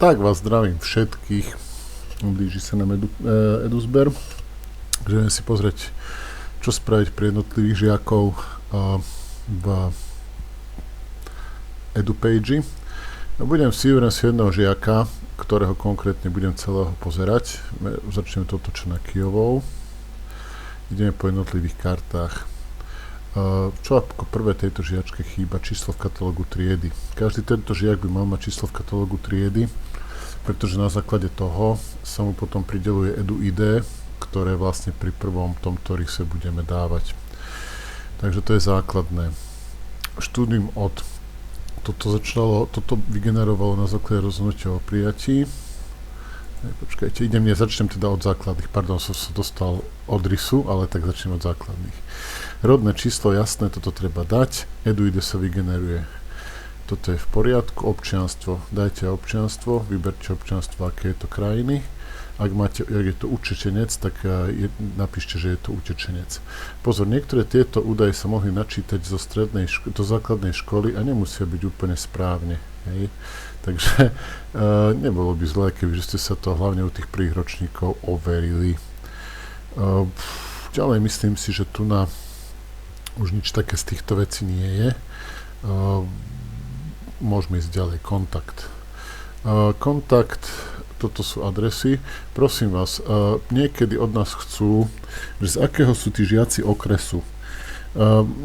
Tak vás zdravím všetkých. Blíži sa nám Eduzber. Budeme si pozrieť, čo spraviť pre jednotlivých žiakov v EduPage. Budem si jedného žiaka, ktorého konkrétne budem celého pozerať. Začneme to otočené Kyjovou. Ideme po jednotlivých kartách. Čo ako prvé tejto žiačke chýba? Číslo v katalógu triedy. Každý tento žiak by mal mať číslo v katalógu triedy, pretože na základe toho sa mu potom prideľuje EduID, ktoré vlastne pri prvom tomto rise budeme dávať. Takže to je základné. Štúdium od toto vygenerovalo na základe rozhodnutia o prijatí. Počkajte, začnem teda od základných, som sa dostal od risu, ale tak začnem od základných. Rodné číslo, jasné, toto treba dať, EduID sa vygeneruje. Toto je v poriadku, občianstvo, dajte občianstvo, vyberte občianstvo, aké je to krajiny. Ak je to utečenec, tak napíšte, že je to utečenec. Pozor, niektoré tieto údaje sa mohli načítať zo základnej školy a nemusia byť úplne správne. Hej. Takže nebolo by zlé, keby ste sa to hlavne u tých prvých ročníkov overili. Ďalej myslím si, že tu už nič také z týchto vecí nie je. Môžeme ísť ďalej. Kontakt. Kontakt, toto sú adresy. Prosím vás, niekedy od nás chcú, že z akého sú tí žiaci okresu.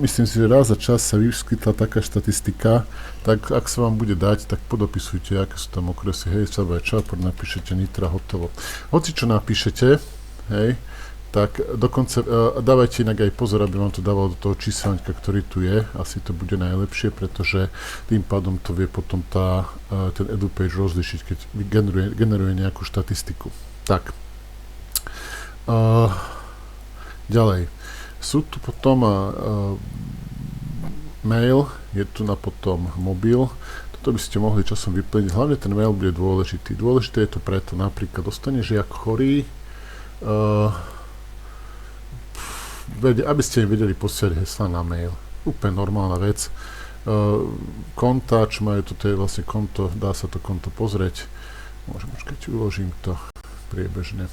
Myslím si, že raz za čas sa vyskytla taká štatistika, tak ak sa vám bude dať, tak podopisujte, aké sú tam okresy. Hej, Saba Čapor, napíšete Nitra, Hotovo. Hoci čo napíšete, hej, tak dokonca dávajte inak aj pozor, aby vám to dávalo do toho číselníka, ktorý tu je. Asi to bude najlepšie, pretože tým pádom to vie potom ten EduPage rozlišiť, keď generuje nejakú štatistiku. Tak. Ďalej. Sú tu potom mail, je tu potom mobil. Toto by ste mohli časom vyplniť. Hlavne ten mail bude dôležitý. Dôležité je to preto, napríklad dostane žiak chorý, aby ste im vedeli posielať hesla na mail. Úplne normálna vec. Konta, čo majú, toto je vlastne konto, dá sa to konto pozrieť. Môžem, počkať, uložím to priebežne.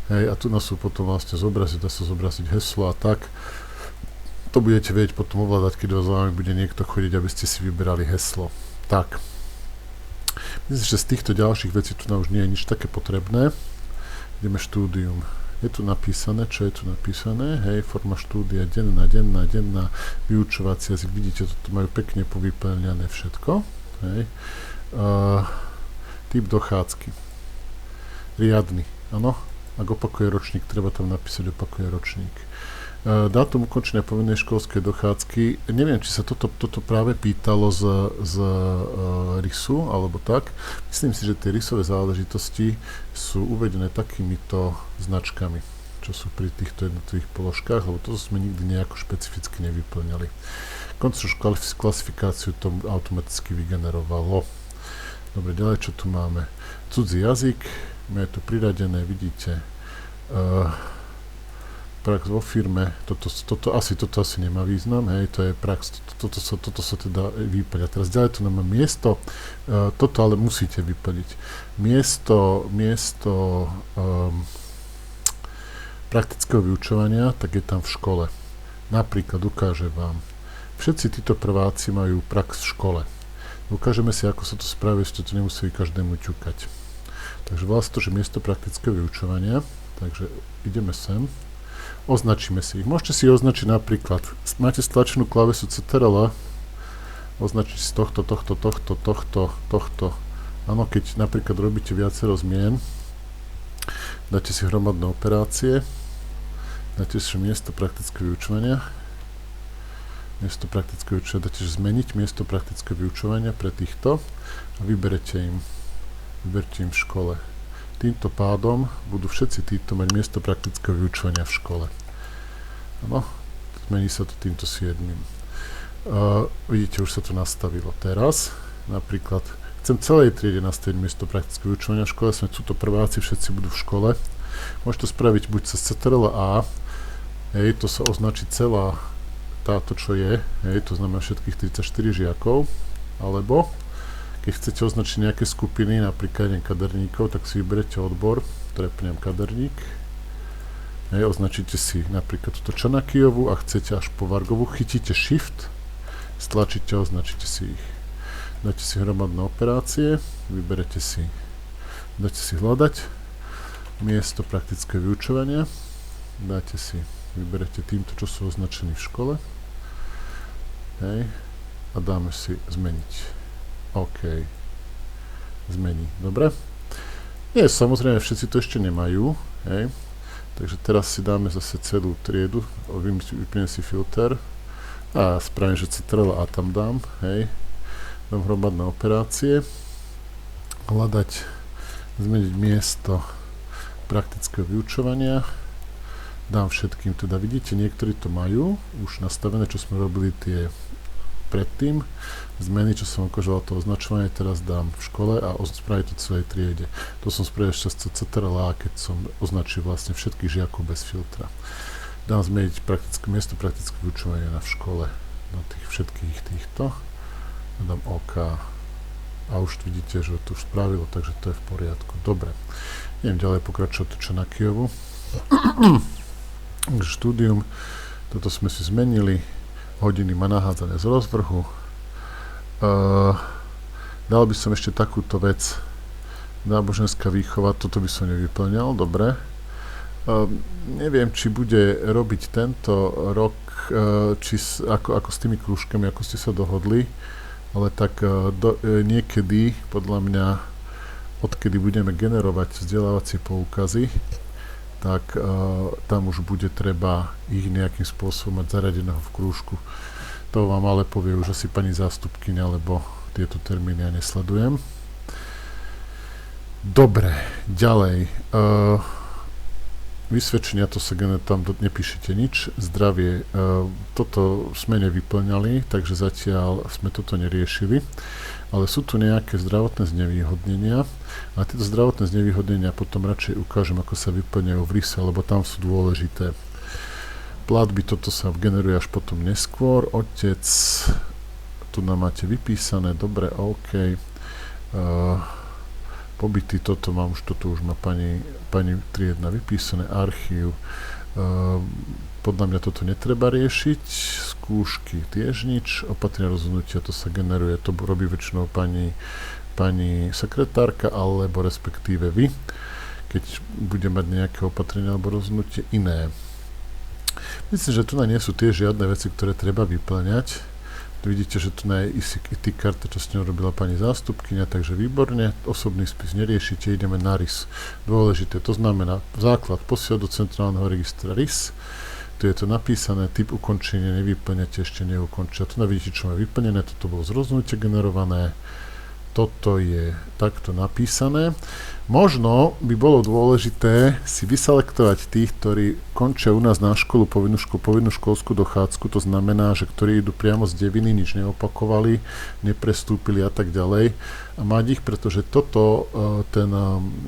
Hej, a tu nás sú potom vlastne zobraziť, dá sa zobraziť heslo a tak. To budete vedieť potom ovládať, keď vás zároveň bude niekto chodiť, aby ste si vyberali heslo. Tak. Myslím, že z týchto ďalších vecí tu už nie je nič také potrebné. Ideme štúdium. Je tu napísané, čo je tu napísané, hej, forma štúdia, denná, vyučovacia jazyk, vidíte, toto majú pekne povyplňané všetko, hej. Typ dochádzky. Riadny, áno. Ak opakuje ročník, treba tam napísať opakuje ročník. Dátum ukončenia povinnej školskej dochádzky. Neviem, či sa toto práve pýtalo z risu, alebo tak. Myslím si, že tie risové záležitosti sú uvedené takýmito značkami, čo sú pri týchto jednotlivých položkách, lebo to sme nikdy nejako špecificky nevyplňali. Konečnú klasifikáciu to automaticky vygenerovalo. Dobre, ďalej, čo tu máme? Cudzí jazyk. Je to priradené, vidíte, prax vo firme, toto asi nemá význam, hej, to je prax, toto sa teda vyplňa. Teraz ďalej tu máme miesto, toto ale musíte vyplniť. Miesto praktického vyučovania, tak je tam v škole. Napríklad ukážem vám, všetci títo prváci majú prax v škole. Ukážeme si, ako sa to spraví, ste to nemuseli každému ťukať. Takže vlastne to, že miesto praktického vyučovania, takže ideme sem, označíme si ich. Môžete si označiť napríklad, máte stlačenú klávesu Ctrl, označiť z tohto. Áno, keď napríklad robíte viacero zmien, dáte si hromadné operácie, dáte si miesto praktického vyučovania, dáte zmeniť miesto praktického vyučovania pre týchto a vyberte im v škole. Týmto pádom budú všetci títo mať miesto praktického vyučovania v škole. Áno, zmení sa to týmto 7. Vidíte, už sa to nastavilo. Teraz napríklad chcem celej triede nastaviť miesto praktického vyučovania v škole, sú to prváci, všetci budú v škole. Môžete to spraviť buď cez Ctrl+A, hej, to sa označí celá táto, čo je, hej, to znamená všetkých 34 žiakov, alebo keď chcete označiť nejaké skupiny, napríklad kaderníkov, tak si vyberete odbor, trepnem kaderník. Hej, označíte si napríklad túto Čanakijovú a chcete až po Vargovú, chytíte Shift, stlačíte a označíte si ich. Dáte si hromadné operácie, vyberete si, dáte si hľadať, miesto praktické vyučovania, dáte si, vyberete týmto, čo sú označení v škole, hej, a dáme si zmeniť. OK. Zmení. Dobre. Nie, samozrejme, všetci to ešte nemajú, hej. Takže teraz si dáme zase celú triedu, vypnem si filter a spravím, že Ctrl A tam dám, hej. Dám hromadné operácie, hľadať, zmeniť miesto praktického vyučovania, dám všetkým, teda vidíte, niektorí to majú už nastavené, čo sme robili tie predtým, zmeny, čo som ukážal to označovanie, teraz dám v škole a spraviť to celej triede. To som spravil ešte z Ctrl A, keď som označil vlastne všetkých žiakov bez filtra. Dám zmeniť miesto praktické vyučovania v škole na tých všetkých týchto. Dám OK a už vidíte, že to už spravilo, takže to je v poriadku. Dobre, idem ďalej pokračovať tu Čanakijovu. Štúdium, toto sme si zmenili, hodiny má nahádzané z rozvrhu. Dal by som ešte takúto vec, náboženská výchova, toto by som nevyplňal, dobre. Neviem, či bude robiť tento rok, či ako s tými krúžkami, ako ste sa dohodli, ale tak niekedy, podľa mňa, odkedy budeme generovať vzdelávacie poukazy, tak tam už bude treba ich nejakým spôsobom mať zaradeného v krúžku. To vám ale povie už asi pani zástupkyňa, lebo tieto termíny ja nesledujem. Dobre, ďalej. Vysvedčenia, to sa tam nepíšete nič. Zdravie, toto sme nevyplňali, takže zatiaľ sme toto neriešili. Ale sú tu nejaké zdravotné znevýhodnenia a tieto zdravotné znevýhodnenia potom radšej ukážem, ako sa vyplňajú v RISe, lebo tam sú dôležité. Platby, toto sa generuje až potom neskôr. Otec, tu nám máte vypísané, dobre, OK. Pobyty, toto už má pani triedna vypísané, archív. Podľa mňa toto netreba riešiť, skúšky tiež nič, opatrenia rozhodnutia, to sa generuje, to robí väčšinou pani sekretárka, alebo respektíve vy, keď bude mať nejaké opatrenia alebo rozhodnutie iné. Myslím, že tu nie sú tie žiadne veci, ktoré treba vyplňať. Vidíte, že tu je IT karta, čo s ňou robila pani zástupkyňa, takže výborne, osobný spis neriešite, ideme na RIS. Dôležité, to znamená základ posiel do centrálneho registra RIS. Tu je to napísané, typ ukončenia nevyplňate, ešte neukončia. Tu vidíte, čo má vyplnené, toto bolo z rozhodnutia generované. Toto je takto napísané. Možno by bolo dôležité si vyselektovať tých, ktorí končia u nás na školu povinnú školskú dochádzku, to znamená, že ktorí idú priamo z deviny, nič neopakovali, neprestúpili a tak ďalej. A mať ich, pretože to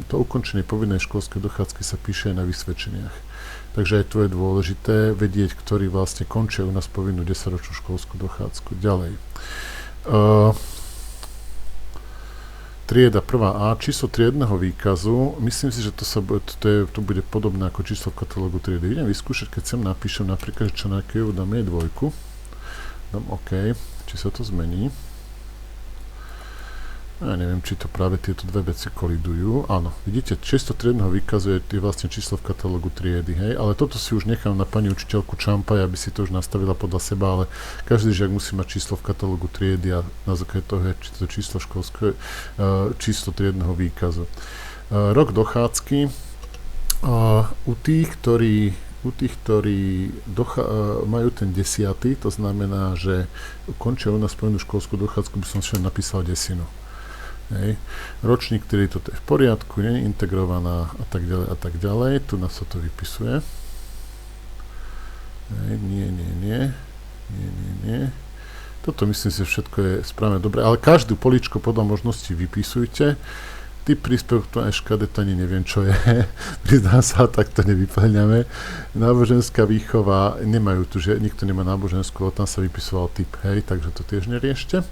ukončenie povinnej školskej dochádzky sa píše aj na vysvedčeniach. Takže aj tu je dôležité vedieť, ktorí vlastne končia u nás povinnú 10-ročnú školskú dochádzku. Ďalej. Trieda 1A, číslo triedneho výkazu, myslím si, že to bude podobné ako číslo v katalógu triedy. Idem vyskúšať, keď sem napíšem napríklad, že Čanakijovu dám jej 2, dám OK, či sa to zmení. Ja neviem, či to práve tieto dve veci kolidujú. Áno, vidíte, číslo triedneho výkazu je vlastne číslo v katalógu triedy, hej, ale toto si už nechám na pani učiteľku Čampaj, aby si to už nastavila podľa seba, ale každý žiak musí mať číslo v katalógu triedy a na základe toho je to číslo školského, číslo triedneho výkazu. Rok dochádzky, u tých, ktorí majú ten 10., to znamená, že končia u nás povinnú školskú dochádzku, by som všetko napísal 10. Hej. Ročník, ktorý toto je v poriadku, nie je integrovaná a tak ďalej, tu nás sa to vypisuje. Hej, nie. Toto myslím si, že všetko je správne dobre, ale každú políčku podľa možností vypisujte. Typ príspevok to SKD, to ani neviem, čo je. Priznám sa, tak to nevyplňame. Náboženská výchova, nemajú tu, že nikto nemá náboženskú, ale tam sa vypisoval typ, hej, takže to tiež neriešte.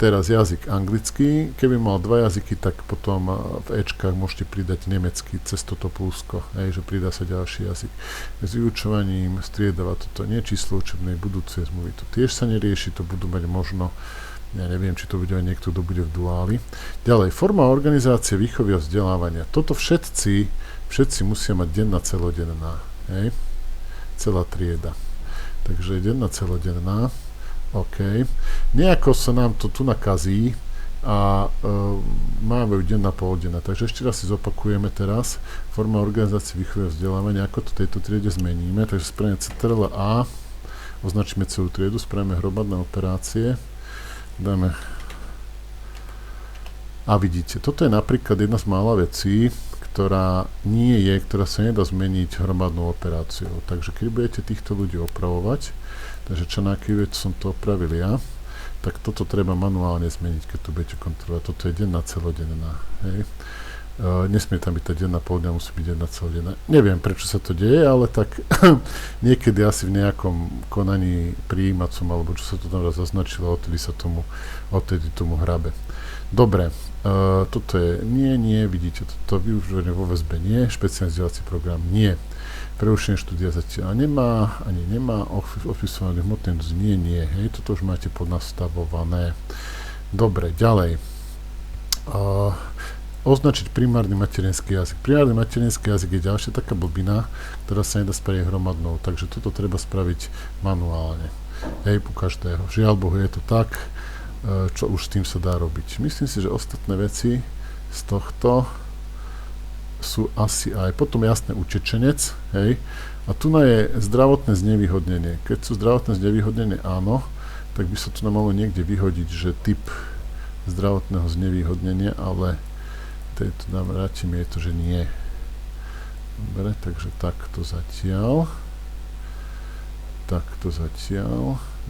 Teraz jazyk anglický. Keby mal dva jazyky, tak potom v Ečkách môžete pridať nemecký cez toto plusko, že pridá sa ďalší jazyk. S vyučovaním striedava toto nie číslo učebnej budúcej zmluvy. To tiež sa nerieši, to budú mať možno, ja neviem, či to bude aj niekto, kto bude v duáli. Ďalej, forma organizácie výchovy a vzdelávania. Toto všetci musia mať denná, celodenná. Celá trieda. Takže denná, celodenná. OK. Nejako sa nám to tu nakazí a máme ju denná, poldenná. Takže ešte raz si zopakujeme teraz forma organizácie výchovy a vzdelávania, ako to tejto triede zmeníme. Takže spravíme Ctrl A, označíme celú triedu, spravíme hromadné operácie, dáme a vidíte, toto je napríklad jedna z mála vecí, ktorá sa nedá zmeniť hromadnou operáciou. Takže keď budete týchto ľudí opravovať, takže čo na aký vec som to opravil ja, tak toto treba manuálne zmeniť, keď tu budete kontrolovať. Toto je denná, celodenná. Nesmie tam byť tá denná, poldenná, musí byť denná, celodenná. Neviem, prečo sa to deje, ale tak niekedy asi v nejakom konaní prijímacom, alebo čo sa to tam raz zaznačilo, odtedy tomu hrabe. Dobre, toto je nie, vidíte, toto využívanie vo väzbe nie, špeciálny vzdelávací program nie. Prerušenie štúdia zatiaľ ani nemá, opisované hmotné núdzi nie, toto už máte podnastavované. Dobre, ďalej. Označiť primárny materinský jazyk. Primárny materinský jazyk je ďalšia taká blbina, ktorá sa nedá spraviť hromadnou, takže toto treba spraviť manuálne. Po každého. Žiaľ Bohu, je to tak, čo už s tým sa dá robiť. Myslím si, že ostatné veci z tohto sú asi aj potom jasné utečenec, a tu je zdravotné znevýhodnenie. Keď sú zdravotné znevýhodnenie áno, tak by sa tu nám malo niekde vyhodiť, že typ zdravotného znevýhodnenia, ale tu nám vrátime, je to, že nie. Dobre, takže takto zatiaľ.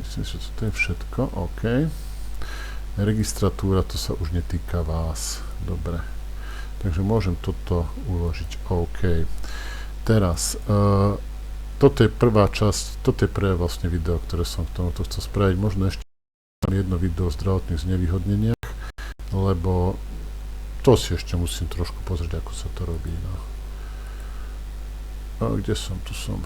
Myslím, že toto je všetko, OK. Registratúra, to sa už netýka vás. Dobre. Takže môžem toto uložiť. OK. Teraz, toto je prvá časť, toto je prvé vlastne video, ktoré som k tomuto chcel spraviť. Možno ešte jedno video o zdravotných znevýhodneniach, lebo to si ešte musím trošku pozrieť, ako sa to robí. No. A kde som? Tu som.